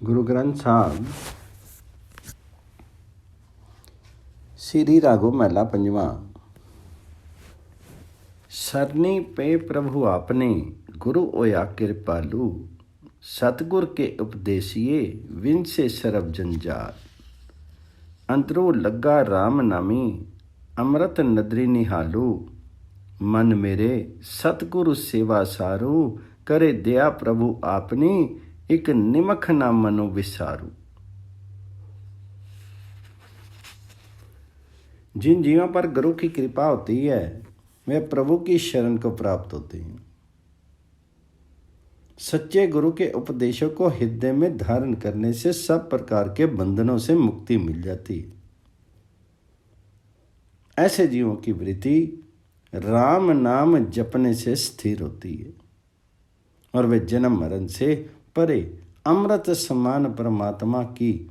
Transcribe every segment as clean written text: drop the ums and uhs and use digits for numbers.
गुरु ग्रंथ साहब श्री रागो महला पंजवा। सरनी पे प्रभु आपने गुरु ओया कृपालु, सतगुर के उपदेशिए विन से सरब जंजाल। अंतरो लग्गा राम नामी अमृत नदरी निहालू, मन मेरे सतगुरु सेवा सारू, करे दया प्रभु आपनी एक निमख ना मनो विसारू। जिन जीवों पर गुरु की कृपा होती है वे प्रभु की शरण को प्राप्त होते हैं। सच्चे गुरु के उपदेशों को हृदय में धारण करने से सब प्रकार के बंधनों से मुक्ति मिल जाती है। ऐसे जीवों की वृत्ति राम नाम जपने से स्थिर होती है और वे जन्म मरण से परे अमृत समान परमात्मा की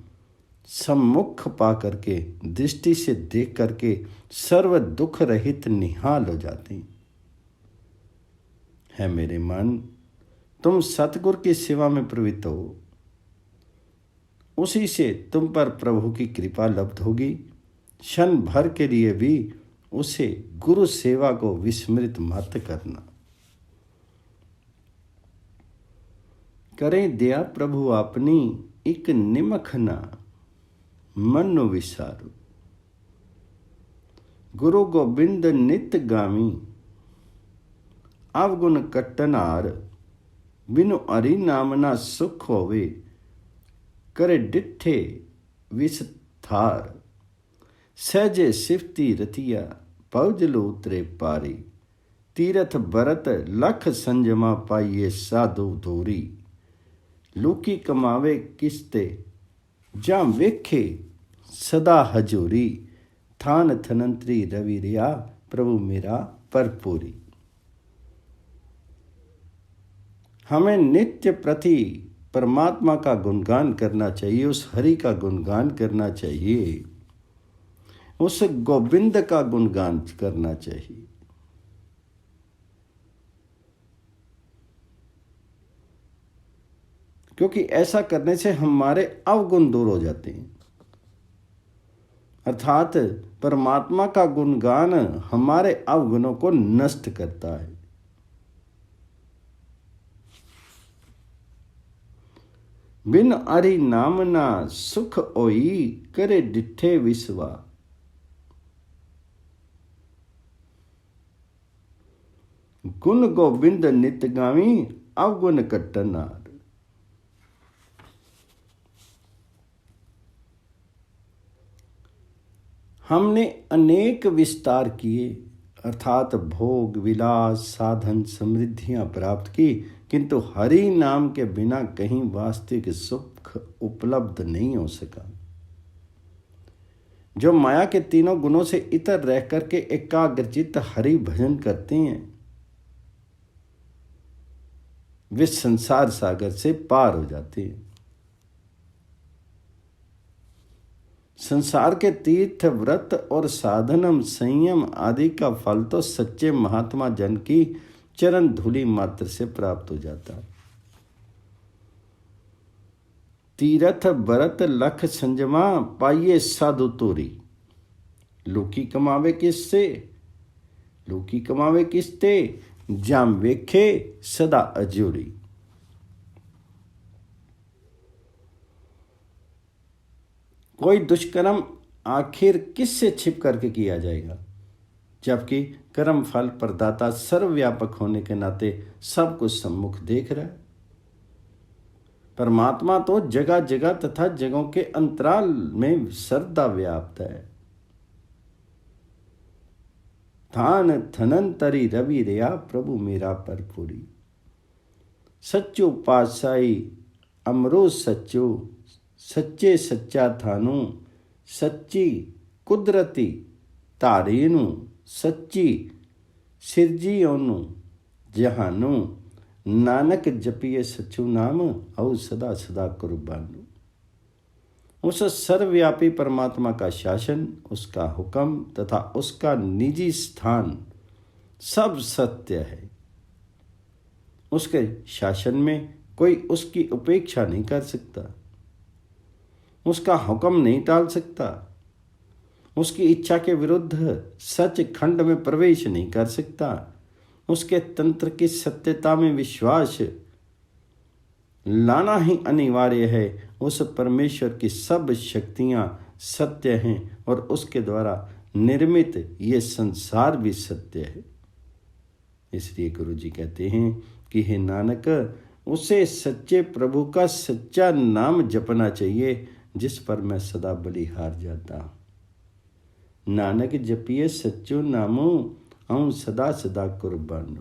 सम्मुख पा करके दृष्टि से देख करके सर्व दुख रहित निहाल हो जाती है। मेरे मन, तुम सतगुरु की सेवा में प्रवृत्त हो, उसी से तुम पर प्रभु की कृपा लब्ध होगी। क्षण भर के लिए भी उसे गुरु सेवा को विस्मृत मत करना। करें दया प्रभु अपनी एक निमख ना मनु विसारू। गुरु गोबिंद नित गामी अवगुण कट्टनार, बिनु हरि नाम ना सुख होवे, करे डिठे विस्तार। सहजे सिफती रतिया पौजलो उतरे पारी, तीरथ भरत लख संजमा पाइये साधु धोरी। लूकी कमावे किस्ते जां वेखे सदा हजूरी, थान थनंतरी रवि रिया प्रभु मेरा परपूरी। हमें नित्य प्रति परमात्मा का गुणगान करना चाहिए, उस हरि का गुणगान करना चाहिए, उस गोविंद का गुणगान करना चाहिए। क्योंकि ऐसा करने से हमारे अवगुण दूर हो जाते हैं। अर्थात परमात्मा का गुणगान हमारे अवगुणों को नष्ट करता है। बिन हरि नाम ना सुख ओई, करे डिठे विश्वा। गुण गोविंद नित गावी अवगुण कट्टनार। हमने अनेक विस्तार किए, अर्थात भोग विलास साधन समृद्धियां प्राप्त की, किंतु हरि नाम के बिना कहीं वास्तविक सुख उपलब्ध नहीं हो सका। जो माया के तीनों गुणों से इतर रह करके एकाग्रचित्त हरि भजन करते हैं, वे संसार सागर से पार हो जाते हैं। संसार के तीर्थ व्रत और साधनम संयम आदि का फल तो सच्चे महात्मा जन की चरण धूलि मात्र से प्राप्त हो जाता है। तीर्थ व्रत लख संजमा पाइये साधु तोरी। लोकी कमावे किससे? लोकी कमावे किसते? जाम वेखे सदा अजूरी। कोई दुष्कर्म आखिर किससे छिप करके किया जाएगा, जबकि कर्म फल प्रदाता सर्वव्यापक होने के नाते सब कुछ सम्मुख देख रहा है। परमात्मा तो जगह जगह तथा जगहों के अंतराल में सर्वदा व्याप्त है। थान थनंतरी रवि रिया प्रभु मेरा परपूरी। सच्चो पातशाही अमरो सच्चो, सच्चे सच्चा थानू, सच्ची कुदरती तारीनू, सच्ची सिरजी ओनू जहानू। नानक जपिए सच्चू नाम, औ सदा सदा कुर्बानू। उस सर्वव्यापी परमात्मा का शासन, उसका हुक्म तथा उसका निजी स्थान सब सत्य है। उसके शासन में कोई उसकी उपेक्षा नहीं कर सकता। उसका हुक्म नहीं टाल सकता, उसकी इच्छा के विरुद्ध सच खंड में प्रवेश नहीं कर सकता, उसके तंत्र की सत्यता में विश्वास लाना ही अनिवार्य है। उस परमेश्वर की सब शक्तियां सत्य हैं और उसके द्वारा निर्मित ये संसार भी सत्य है। इसलिए गुरु जी कहते हैं कि हे नानक, उसे सच्चे प्रभु का सच्चा नाम जपना चाहिए जिस पर मैं सदा बलिहार जाता हूँ। नानक जपिए सच्चो नामो हूँ सदा सदा कुर्बान।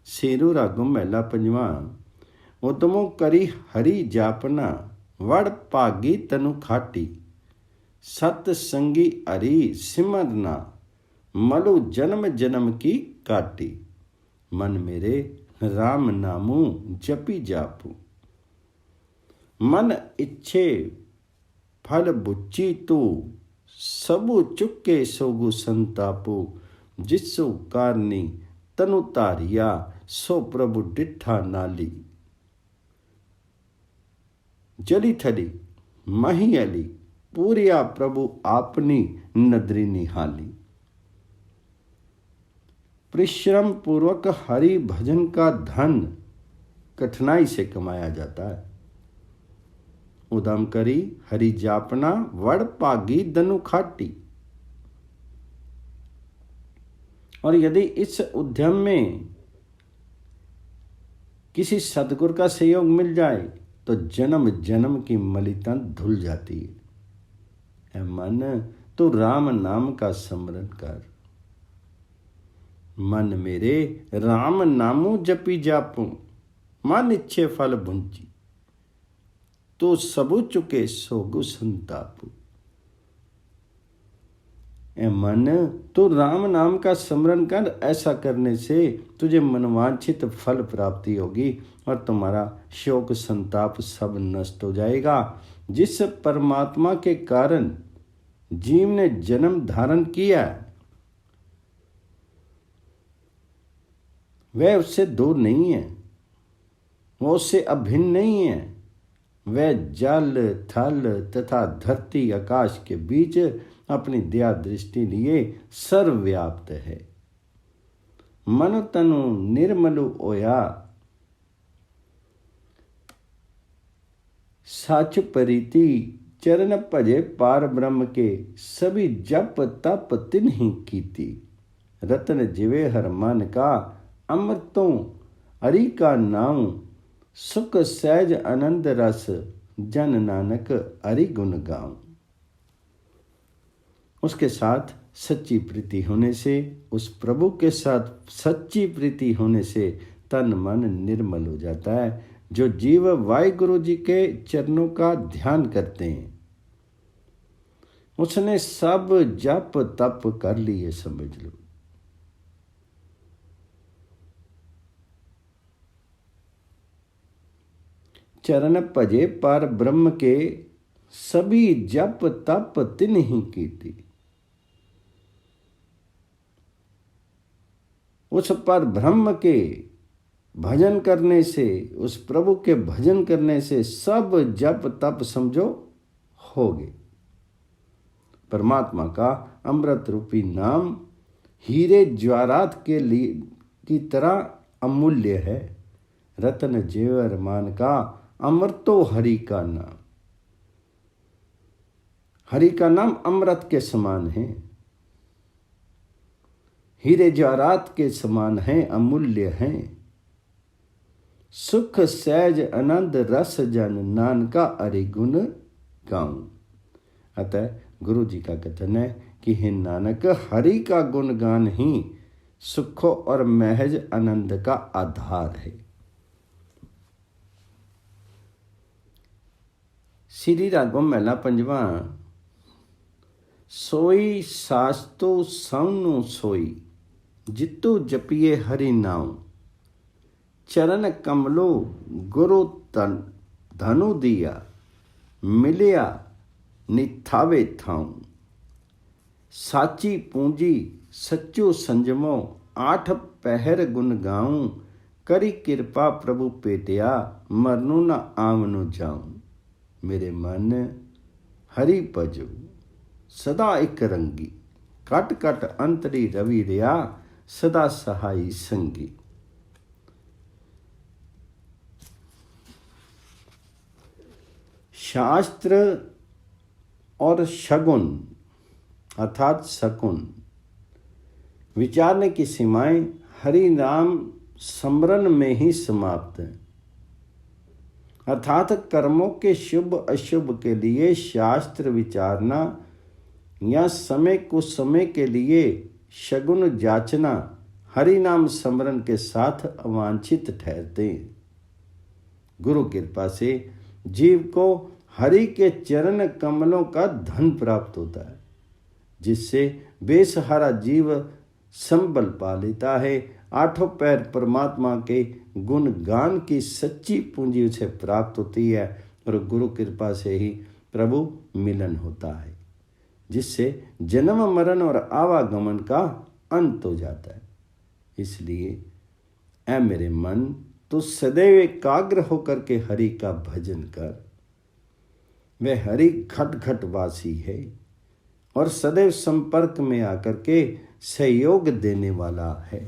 शेरू रागो महला पंजवा। उदमो करी हरि जापना वड़ भागी तनु खाटी। सत संगी हरि सिमरना मलु जन्म जन्म की काटी। मन मेरे राम नामू जपी जापू। मन इच्छे फल बुच्ची तू। सबु चुके सोगु संतापू। जिसु कारनी तनु तारिया सो प्रभु डिठा नाली। जली थली मही अली पूरिया प्रभु आपनी नदरी निहाली। परिश्रम पूर्वक हरि भजन का धन कठिनाई से कमाया जाता है। उदम करी हरि जापना वड़ पागी दनु खाटी। और यदि इस उद्यम में किसी सदगुरु का सहयोग मिल जाए तो जन्म जन्म की मलिता धुल जाती है। मन तो राम नाम का स्मरण कर। मन मेरे राम नामू जपी जापू। मन इच्छे फल भुंची तो सबु चुके सोगु संतापू। ए मन तो राम नाम का स्मरण कर। ऐसा करने से तुझे मनवांछित फल प्राप्ति होगी और तुम्हारा शोक संताप सब नष्ट हो जाएगा। जिस परमात्मा के कारण जीव ने जन्म धारण किया वह उससे दूर नहीं है, वो उससे अभिन्न नहीं है। वह जल थल तथा धरती आकाश के बीच अपनी दया दृष्टि लिए सर्वव्याप्त है। मन तनु निर्मलु ओया। साच परिति चरण भजे पार ब्रह्म के। सभी जप तप तिन्हि कीती। रतन जिवे हर मन का अमृतों हरि का नाम। सुख सहज आनंद रस जन नानक हरि गुण गाऊं। उसके साथ सच्ची प्रीति होने से, उस प्रभु के साथ सच्ची प्रीति होने से तन मन निर्मल हो जाता है। जो जीव वाहिगुरु जी के चरणों का ध्यान करते हैं उसने सब जप तप कर लिए समझ लो। चरण भजे पर ब्रह्म के। सभी जप तप तिन्हि कीती। उस पर ब्रह्म के भजन करने से, उस प्रभु के भजन करने से सब जप तप समझो हो गए। परमात्मा का अमृत रूपी नाम हीरे ज्वारात के लिए की तरह अमूल्य है। रत्न जेवर मान का अमृतो हरि का नाम। हरि का नाम अमृत के समान है, हीरे जवाहरात के समान है, अमूल्य है। सुख सहज आनंद रस जन नानका हरि गुण गाऊं। अतः गुरु जी का कथन है कि हे नानक, हरि का गुणगान ही सुख और महज आनंद का आधार है। श्री रागम महला पंजवा। सोई सास्तो सौनु सोई। जितु जपिए हरि नाम। चरण कमलो गुरु धनु दिया। मिलिया निथावे थाऊं। साची पूंजी सच्चो संजमो। आठ पहर गुण गाऊं। करी कृपा प्रभु पेटिया। मरनु न आवनु जाऊं। मेरे मन हरि भजो सदा एक रंगी, कट कट अंतरी रवि रिया, सदा सहाई संगी। शास्त्र और शगुन अर्थात शकुन विचारने की सीमाएं हरि नाम स्मरण में ही समाप्त है। अर्थात कर्मों के शुभ अशुभ के लिए शास्त्र विचारना या समय को समय के लिए शगुन जाचना हरि नाम स्मरण के साथ अवांछित ठहरते हैं। गुरु कृपा से जीव को हरि के चरण कमलों का धन प्राप्त होता है, जिससे बेसहारा जीव संबल पा लेता है। आठों पैर परमात्मा के गुण गान की सच्ची पूंजी उसे प्राप्त होती है और गुरु कृपा से ही प्रभु मिलन होता है, जिससे जन्म मरण और आवागमन का अंत हो जाता है। इसलिए ऐ मेरे मन, तू सदैव एकाग्र होकर के हरि का भजन कर। वह हरि घट घट वासी है और सदैव संपर्क में आकर के सहयोग देने वाला है।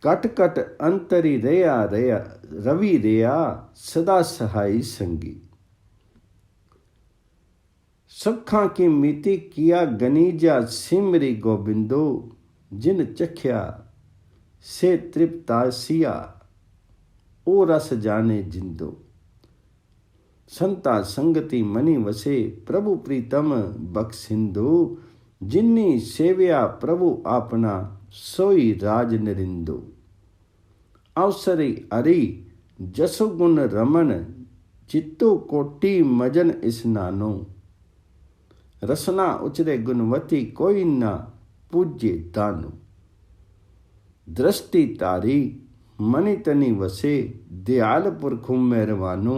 कट कट अंतरी रया रया रवि रया, सदा सहाई संगी। सखा की मीति किया गनीजा, सिमरी गोबिंदो, जिन चख्या से तृप्तासिया, ओ रस जाने जिंदो। संता संगति मनि वसे, प्रभु प्रीतम बख्शिंदो, जिन्नी सेव्या प्रभु आपना, सोई राज नरिंदो। अवसरी अरि जसु गुण रमन, चित्तो कोटि मजन स्नानो। रसना उचरे गुणवती, कोई ना पूज्य दानो। दृष्टि तारी मनि तनि वसे, दयाल पुरखु मेहरबानो।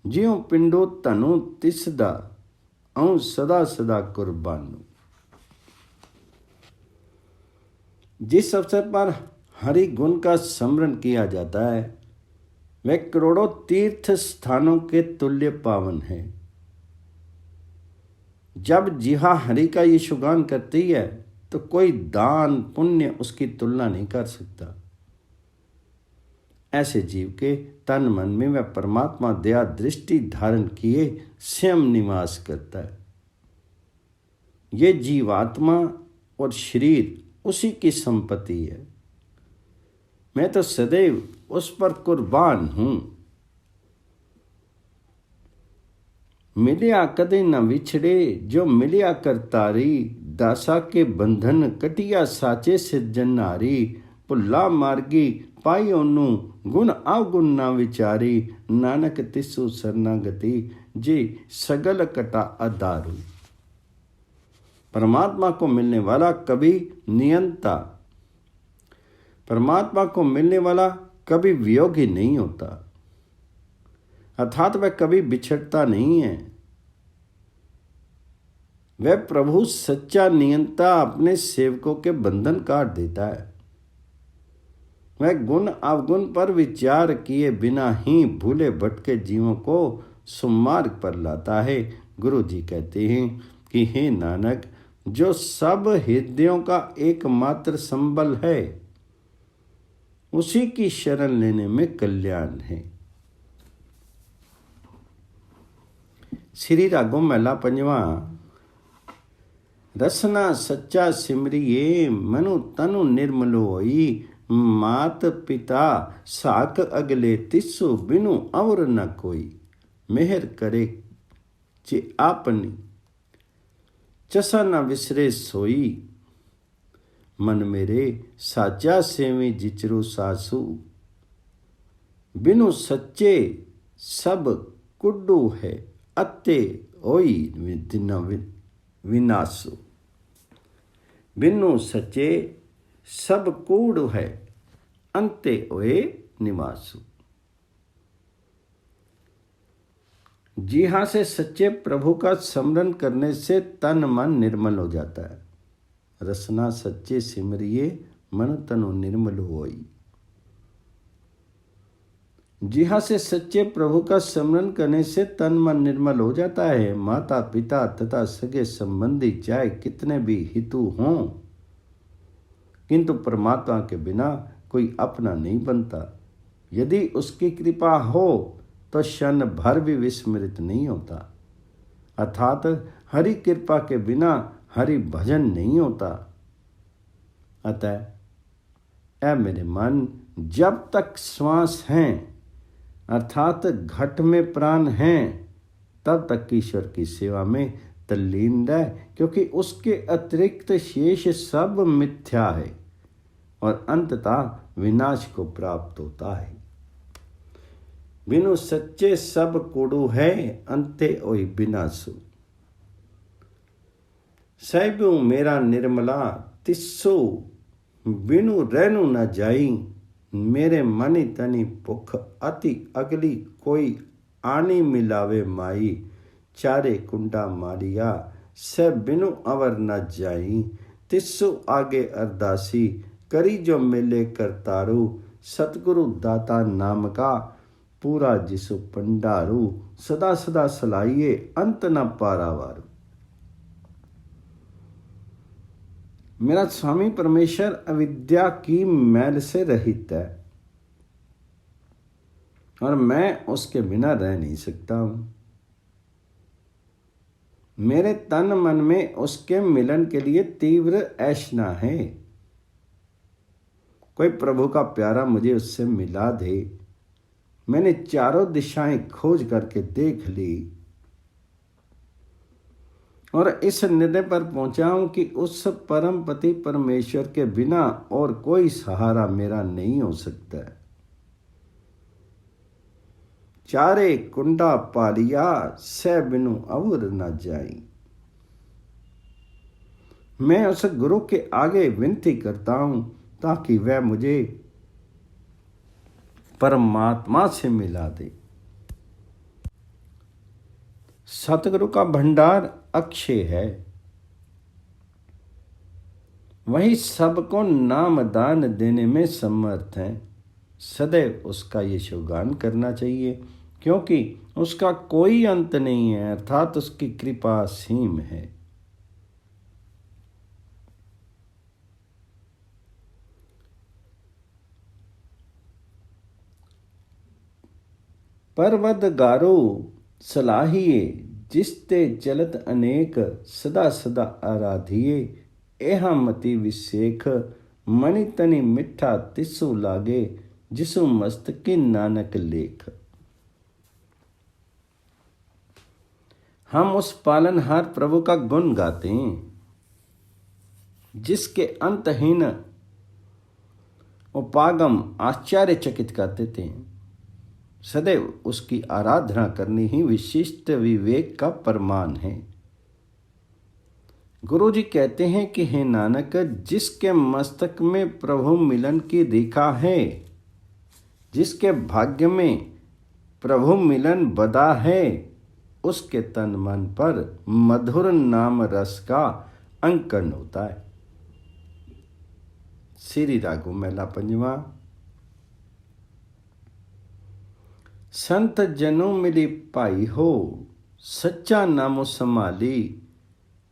ज्यों पिंडो तनु तिसदा, औ सदा सदा कुर्बानो। जिस अवसर पर हरि गुण का स्मरण किया जाता है वह करोड़ों तीर्थ स्थानों के तुल्य पावन है। जब जिहा हरि का ये शुगान करती है तो कोई दान पुण्य उसकी तुलना नहीं कर सकता। ऐसे जीव के तन मन में वह परमात्मा दया दृष्टि धारण किए स्वयं निवास करता है। ये जीवात्मा और शरीर उसी की संपत्ति है। मैं तो सदैव उस पर कुर्बान हूं। मिलिया कदे न विछड़े, जो मिलिया करतारी। दासा के बंधन कटिया साचे सिरजनारी। भुला मार्गी पाई ओनू, गुण अवगुण ना विचारी। नानक तिसु शरणागति, जे सगल कटा अदारू। परमात्मा को मिलने वाला कभी नियंता, परमात्मा को मिलने वाला कभी वियोगी नहीं होता, अर्थात वह कभी बिछड़ता नहीं है। वह प्रभु सच्चा नियंता अपने सेवकों के बंधन काट देता है। वह गुण अवगुण पर विचार किए बिना ही भूले भटके जीवों को सुमार्ग पर लाता है। गुरु जी कहते हैं कि हे नानक, जो सब हृदयों का एकमात्र संबल है उसी की शरण लेने में कल्याण है। श्री रागों महला पंजवा। रसना सच्चा सिमरिये, मनु तनु निर्मलो होई। मात पिता साक अगले, तिसु बिनु और न कोई। मेहर करे जे आपनी, चसा न विसरे सोई। मन मेरे साचा सेवी जिचरु सासु। बिनु सच्चे सब कुड्डू है, अत्ते ओई दिन विनासु। बिनु सच्चे सब कूड़ है, अंते ओए निवासु। जी हाँ, से सच्चे प्रभु का स्मरण करने से तन मन निर्मल हो जाता है। रसना सच्चे सिमरिये, मन तनु निर्मल होई। जिहा से सच्चे प्रभु का स्मरण करने से तन मन निर्मल हो जाता है। माता पिता तथा सगे संबंधी चाहे कितने भी हितु हों, किंतु परमात्मा के बिना कोई अपना नहीं बनता। यदि उसकी कृपा हो तो क्षण भर भी विस्मृत नहीं होता। अर्थात हरि कृपा के बिना हरि भजन नहीं होता। अतः ऐ मेरे मन, जब तक श्वास हैं अर्थात घट में प्राण हैं, तब तक ईश्वर की सेवा में तल्लीन रह, क्योंकि उसके अतिरिक्त शेष सब मिथ्या है और अंततः विनाश को प्राप्त होता है। बिनु सच्चे सब कूड़ू है, अंते ओई विनाशु। सैबू मेरा निर्मला तिस्सो, बिनु रहनु न जाई। मेरे मनि तनि भुख अति अगली, कोई आनी मिलावे माई। चारे कुंडा मारिया, से बिनु अवर न जाई। तिस्सु आगे अरदासी, करी जो मिले करतारू। सतगुरु दाता नाम का, पूरा जिसु पंडारू। सदा सदा सलाइए, अंत न पारावारू। मेरा स्वामी परमेश्वर अविद्या की मैल से रहित है और मैं उसके बिना रह नहीं सकता हूं। मेरे तन मन में उसके मिलन के लिए तीव्र ऐशना है। कोई प्रभु का प्यारा मुझे उससे मिला दे। मैंने चारों दिशाएं खोज करके देख ली और इस निर्णय पर पहुंचा हूं कि उस परम पति परमेश्वर के बिना और कोई सहारा मेरा नहीं हो सकता। चारे कुंडा पालिया, से बिनु अवर न जाई। मैं उस गुरु के आगे विनती करता हूं ताकि वह मुझे परमात्मा से मिला दे। सतगुरु का भंडार अक्षय है, वही सबको नाम दान देने में समर्थ है। सदैव उसका यशोगान करना चाहिए, क्योंकि उसका कोई अंत नहीं है, अर्थात उसकी कृपा असीम है। परवदगारो सलाहिए, जिसते चलत अनेक। सदा सदा आराधिए, एहा मति विशेख। मणि तनि मिठा तिसु लागे, जिसु मस्तकी नानक लेख। हम उस पालनहार प्रभु का गुण गाते हैं, जिसके अंतहीन उपागम आश्चर्यचकित करते थे। सदैव उसकी आराधना करनी ही विशिष्ट विवेक का प्रमाण है। गुरु जी कहते हैं कि हे नानक, जिसके मस्तक में प्रभु मिलन की रेखा है, जिसके भाग्य में प्रभु मिलन बदा है, उसके तन मन पर मधुर नाम रस का अंकन होता है। श्री रागो मेला पंजवा। संत जनों मिली पाई हो, सच्चा नामो संभाली।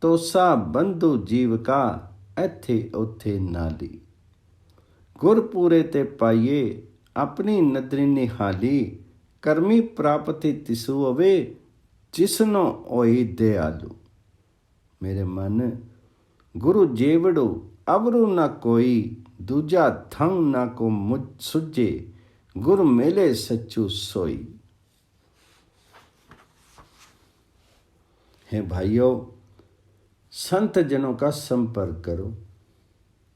तो सा बंधु जीव का, एथे उथे नाली। गुर पूरे ते पाइये, अपनी नदरी निहाली। कर्मी प्राप्ति तिसु अवे, जिसनो ओई दयालु। मेरे मन, गुरु जेवड़ो अवरु न कोई। दूजा थम ना को मुझ सुझे, गुरु मेले सच्चू सोई। हे भाइयों, संत जनों का संपर्क करो,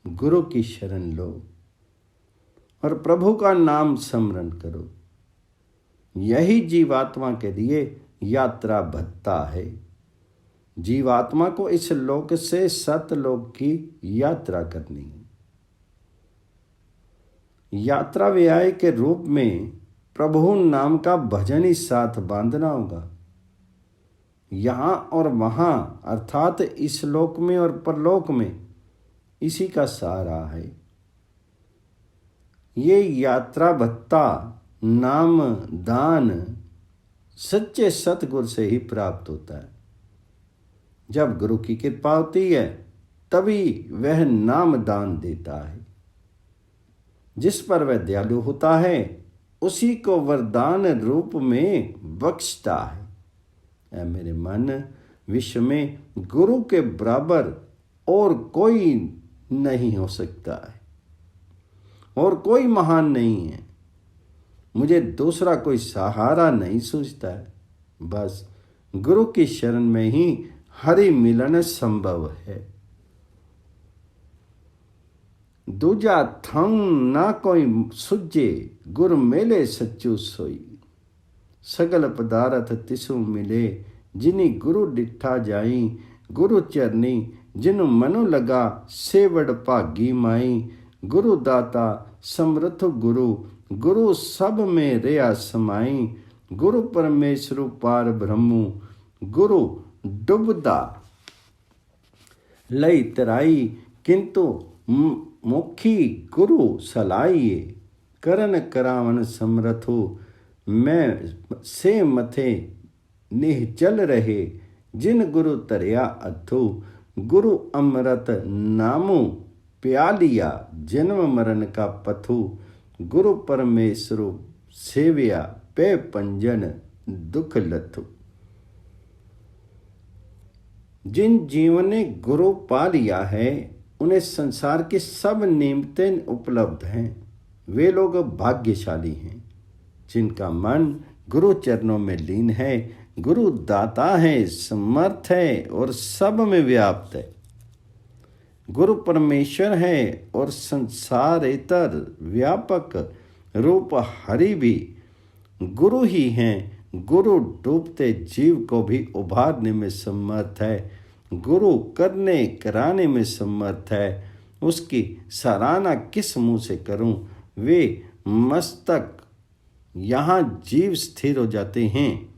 गुरु की शरण लो और प्रभु का नाम स्मरण करो। यही जीवात्मा के लिए यात्रा भत्ता है। जीवात्मा को इस लोक से सतलोक की यात्रा करनी है। यात्रा व्यय के रूप में प्रभु नाम का भजन ही साथ बांधना होगा। यहाँ और वहाँ अर्थात इस लोक में और परलोक में इसी का सहारा है। ये यात्रा भत्ता नाम दान सच्चे सतगुरु से ही प्राप्त होता है। जब गुरु की कृपा होती है तभी वह नाम दान देता है। जिस पर वह दयालु होता है उसी को वरदान रूप में बख्शता है। ऐ मेरे मन, विश्व में गुरु के बराबर और कोई नहीं हो सकता है और कोई महान नहीं है। मुझे दूसरा कोई सहारा नहीं सूझता है। बस गुरु की शरण में ही हरि मिलन संभव है। दूजा थम ना कोई सुझे, गुर मेले सच्चू सोई। सगल पदारथ तिसु मिले, जिनी गुरु डिठा जाई। गुरु चरनी जिनु मनु लगा, सेवड़ भागी माई। गुरु दाता समर्थ गुरु, गुरु सब में रेया समाई। गुरु परमेश्वरु पार ब्रह्मु, गुरु डुबदा लई तराई। किंतु मुखी गुरु सलाइए, करन करावन समरथु। मैं से मथे निहचल रहे, जिन गुरु तरिया अथु। गुरु अमृत नामु प्यालिया, जन्म मरण का पथु। गुरु परमेश्वरु सेविया, पे पंजन दुख लथु। जिन जीवन ने गुरु पा लिया है उन्हें संसार की सब नेमतें उपलब्ध हैं। वे लोग भाग्यशाली हैं जिनका मन गुरु चरणों में लीन है। गुरु दाता है, समर्थ है और सब में व्याप्त है। गुरु परमेश्वर है और संसारेतर व्यापक रूप हरि भी गुरु ही हैं। गुरु डूबते जीव को भी उभारने में समर्थ है। गुरु करने कराने में समर्थ है। उसकी सराहना किस मुंह से करूं। वे मस्तक यहाँ जीव स्थिर हो जाते हैं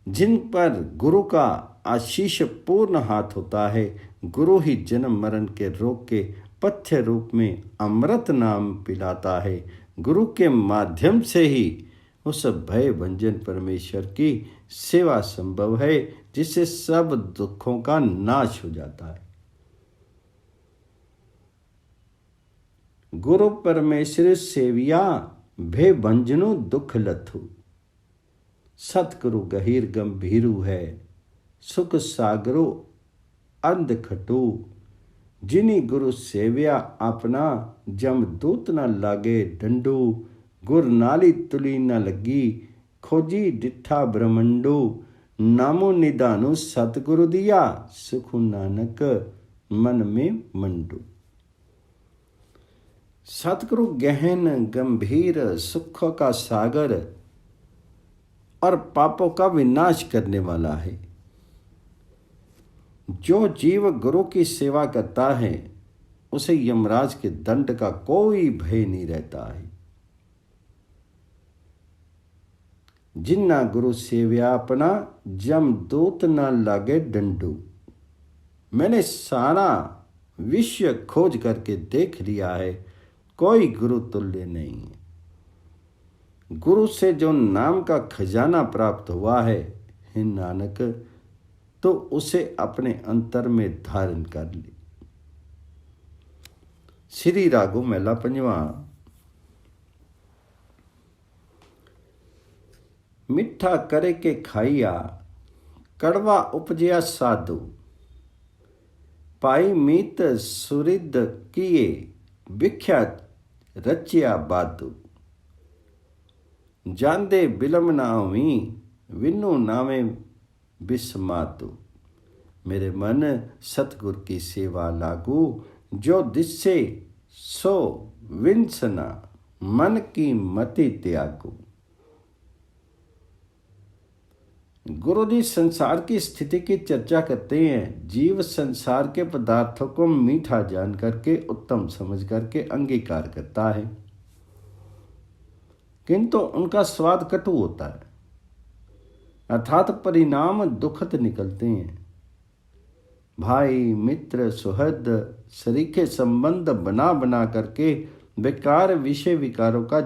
जिन पर गुरु का आशीष पूर्ण हाथ होता है। गुरु ही जन्म मरण के रोग के पथ्य रूप में अमृत नाम पिलाता है। गुरु के माध्यम से ही उस भय भंजन परमेश्वर की सेवा संभव है जिससे सब दुखों का नाश हो जाता है। गुरु परमेश्वर सेविया, भय भंजनु दुख लथु। सतगुरु गहीर गंभीरु है, सुख सागरो अंध खटू। जिनी गुरु सेविया अपना, जम दूत न लागे डंडू। गुर नाली तुली न लगी, खोजी डिठा ब्रह्मंडू। नामो निदानु सतगुरु दिया, सुखु नानक मन में मंडू। सतगुरु गहन गंभीर सुखों का सागर और पापों का विनाश करने वाला है। जो जीव गुरु की सेवा करता है उसे यमराज के दंड का कोई भय नहीं रहता है। जिन्ना गुरु सेव्या अपना, जम दूत ना लागे डंडू। मैंने सारा विश्व खोज करके देख लिया है, कोई गुरु तुल्य नहीं है। गुरु से जो नाम का खजाना प्राप्त हुआ है, हे नानक, तो उसे अपने अंतर में धारण कर ले। श्री रागो महला पंजवा। मिठा करे के खाइया, कड़वा उपजया साधु। पाई मीत सुरिद किए, भिख्या रचिया बाधु। जांदे बिलम ना हुई, विनु नामे बिस्मातु। मेरे मन सतगुर की सेवा लागू, जो दिसे सो विंसना, मन की मति त्यागू। गुरु जी संसार की स्थिति की चर्चा करते हैं। जीव संसार के पदार्थों को मीठा जान करके, उत्तम समझ करके अंगीकार करता है, किंतु उनका स्वाद कटु होता है, अर्थात परिणाम दुखद निकलते हैं। भाई मित्र सुहृद सरीखे संबंध बना बना करके बेकार विषय विकारों का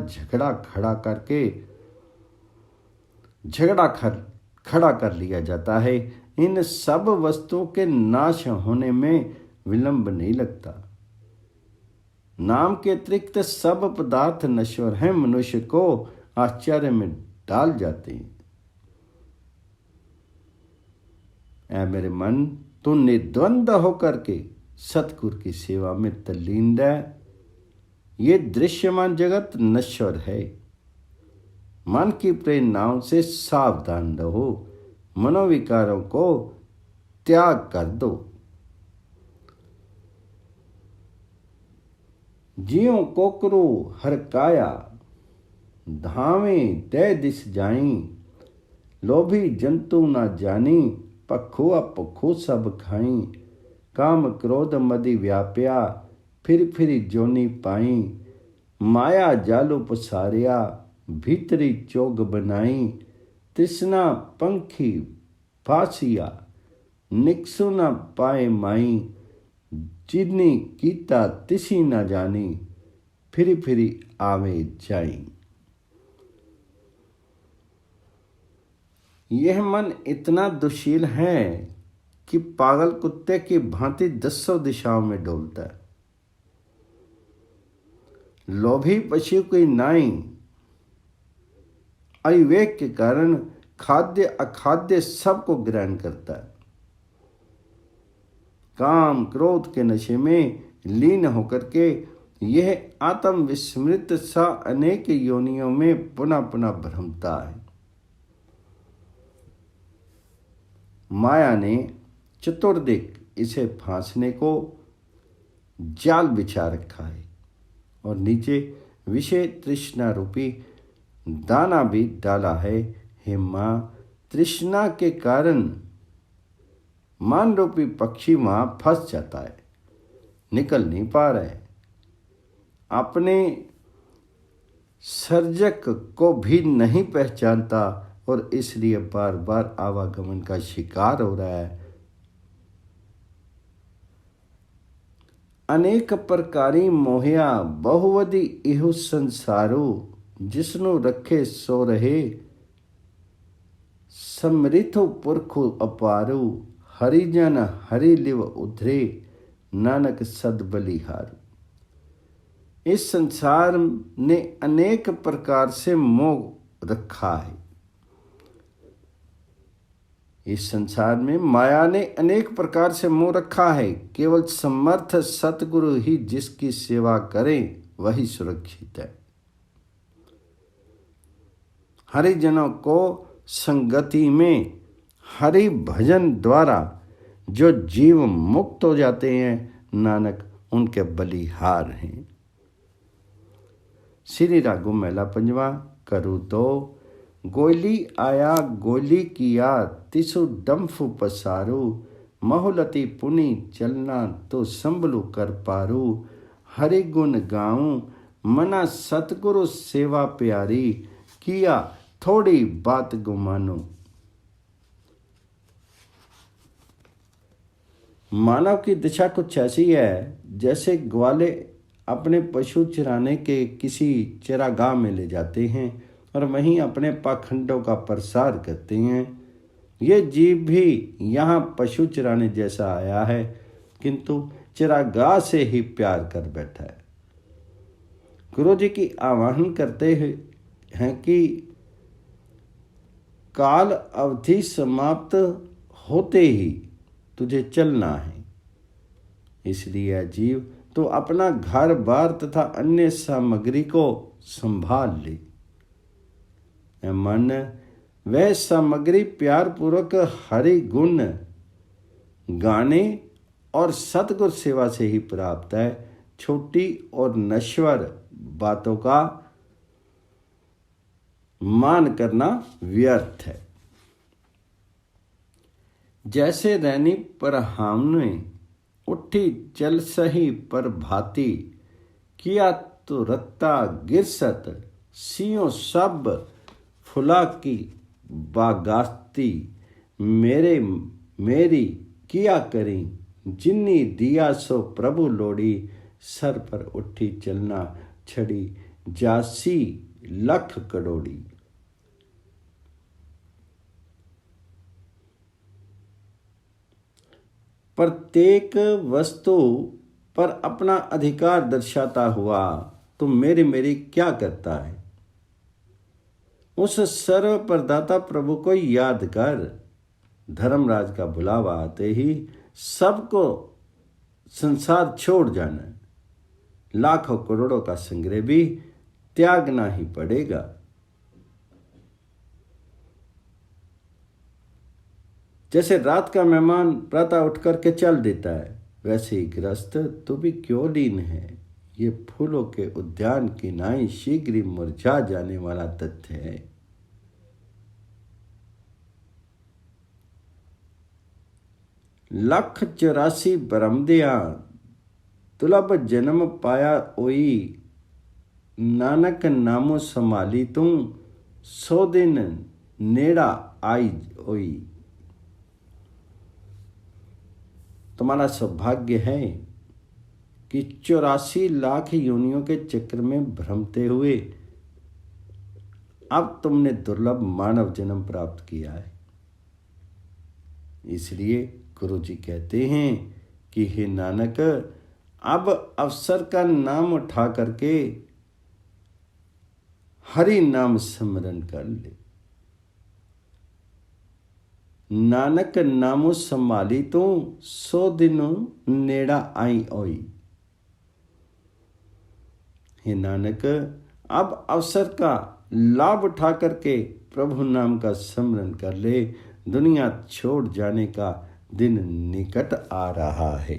खड़ा कर लिया जाता है। इन सब वस्तुओं के नाश होने में विलंब नहीं लगता। नाम के अतिरिक्त सब पदार्थ नश्वर हैं, मनुष्य को आश्चर्य में डाल जाते हैं। ऐ मेरे मन, तू निर्द्वंद होकर के सतगुरु की सेवा में तल्लीन रह। ये दृश्यमान जगत नश्वर है। मन की प्रेरणाओं से सावधान रहो, मनोविकारों को त्याग कर दो। जियों को करो हरकाया, धावे तय दिस जाई। लोभी जंतु ना जानी, पखो अपखो सब खाई। काम क्रोध मदि व्याप्या, फिर जोनी पाई। माया जालू पसारिया, भीतरी चोग बनाई। तृष्णा पंखी फासिया, निकसु न पाए माई। जिनी कीता तिसी न जानी, फिरी आवे जाई। यह मन इतना दुशील है कि पागल कुत्ते की भांति 10 दिशाओं में डोलता है। लोभी पशु की नाई अविवेक के कारण खाद्य अखाद्य सबको ग्रहण करता है। काम क्रोध के नशे में लीन होकर के यह आत्म विस्मृत सा अनेक योनियों में पुनः भ्रमता है। माया ने चतुर्दिक इसे फांसने को जाल बिछा रखा है और नीचे विषय तृष्णा रूपी दाना भी डाला है। हे मां, तृष्णा के कारण मान रूपी पक्षी वहां फंस जाता है, निकल नहीं पा रहा है। अपने सर्जक को भी नहीं पहचानता और इसलिए बार बार आवागमन का शिकार हो रहा है। अनेक प्रकारी मोहिया बहुवधि इहु संसारो। जिसनु रखे सो रहे, समृथु पुरखु अपारू। हरिजन हरि लिव उधरे, नानक सद बलिहारू। इस संसार ने अनेक प्रकार से मोह रखा है। इस संसार में माया ने अनेक प्रकार से मोह रखा है। केवल समर्थ सतगुरु ही जिसकी सेवा करें वही सुरक्षित है। हरिजनों को संगति में हरि भजन द्वारा जो जीव मुक्त हो जाते हैं, नानक उनके बलिहार हैं। श्री रागो महला पंजवा। करूँ तो गोली आया गोली किया, तिसु डम्फ पसारू। महुलती पुनि चलना तो संभलू कर पारू। हरि गुण गाऊं मना सतगुरु सेवा प्यारी। किया थोड़ी बात गुमानो। मानव की दिशा कुछ ऐसी है जैसे ग्वाले अपने पशु चराने के किसी चरागाह में ले जाते हैं और वहीं अपने पाखंडों का प्रसार करते हैं। ये जीव भी यहाँ पशु चराने जैसा आया है, किंतु चरागाह से ही प्यार कर बैठा है। गुरु जी की आह्वान करते हैं कि काल अवधि समाप्त होते ही तुझे चलना है। इसलिए जीव तो अपना घर बार तथा अन्य सामग्री को संभाल ले। मन, वह सामग्री प्यार पूर्वक हरि गुण गाने और सतगुर सेवा से ही प्राप्त है। छोटी और नश्वर बातों का मान करना व्यर्थ है। जैसे रैनी पर हमने उठी चल सही पर भाती। किया तो रत्ता गिरसत, सियों सब फुला की बागास्ती। मेरी किया करी, जिन्नी दिया सो प्रभु लोड़ी। सर पर उठी चलना छड़ी 86 लाख करोड़ी। प्रत्येक वस्तु पर अपना अधिकार दर्शाता हुआ तुम मेरी मेरी क्या करता है। उस सर्व प्रदाता प्रभु को याद कर। धर्मराज का बुलावा आते ही सबको संसार छोड़ जाना है। लाखों करोड़ों का संग्रह भी त्यागना ही पड़ेगा। जैसे रात का मेहमान प्रातः उठ करके चल देता है, वैसे ही गृहस्थ तू भी क्यों लीन है। ये फूलों के उद्यान की नाई शीघ्र ही मुरझा जाने वाला तथ्य है। लख 84 बरमदिया दुलभ जन्म पाया ओई। नानक नामो संभाली तू 100 दिन नेड़ा आई ओई। तुम्हारा सौभाग्य है कि 84 लाख योनियों के चक्र में भ्रमते हुए अब तुमने दुर्लभ मानव जन्म प्राप्त किया है। इसलिए गुरु जी कहते हैं कि हे नानक, अब अवसर का नाम उठा करके हरि नाम स्मरण कर ले। नानक नामो संभाली तो 100 दिनों नेड़ा आई ओई। हे नानक, अब अवसर का लाभ उठा करके प्रभु नाम का स्मरण कर ले। दुनिया छोड़ जाने का दिन निकट आ रहा है।